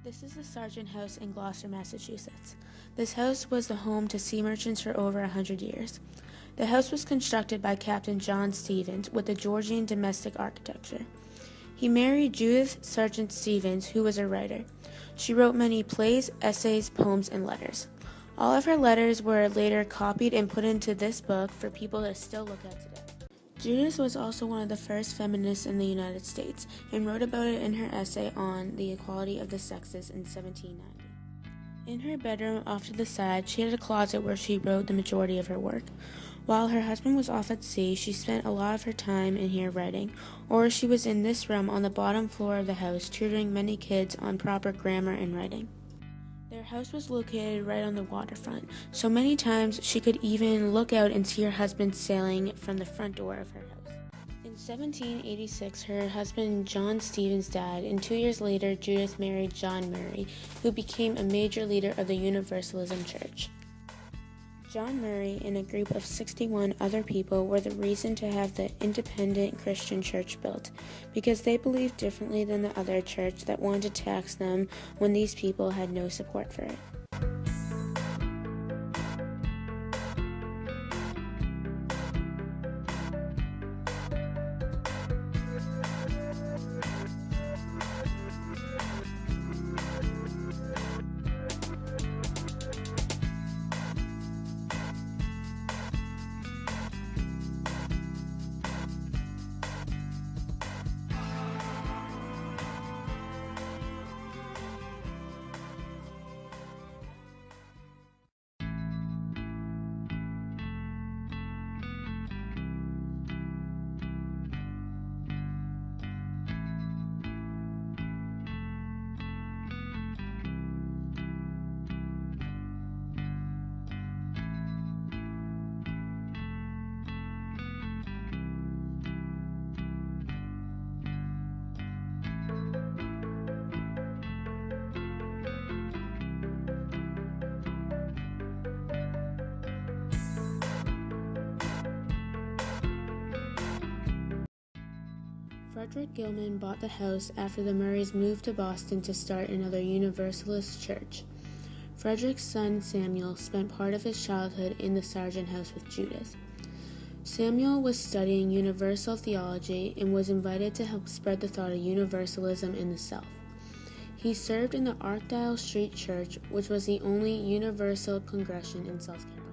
This is the Sargent house in Gloucester, Massachusetts. This house was the home to sea merchants for over 100 years. The house was constructed by Captain John Stevens with the Georgian domestic architecture. He married Judith Sargent Stevens, who was a writer. She wrote many plays, essays, poems, and letters. All of her letters were later copied and put into this book for people to still look at today. Judith was also one of the first feminists in the United States and wrote about it in her essay on the equality of the sexes in 1790. In her bedroom off to the side, she had a closet where she wrote the majority of her work. While her husband was off at sea, she spent a lot of her time in here writing, or she was in this room on the bottom floor of the house tutoring many kids on proper grammar and writing. Their house was located right on the waterfront, so many times she could even look out and see her husband sailing from the front door of her house. In 1786, her husband John Stevens died, and 2 years later, Judith married John Murray, who became a major leader of the Universalism Church. John Murray and a group of 61 other people were the reason to have the independent Christian church built, because they believed differently than the other church that wanted to tax them when these people had no support for it. Frederick Gilman bought the house after the Murrays moved to Boston to start another Universalist church. Frederick's son Samuel spent part of his childhood in the Sargent house with Judith. Samuel was studying universal theology and was invited to help spread the thought of universalism in the South. He served in the Archdale Street Church, which was the only universal congregation in South Carolina.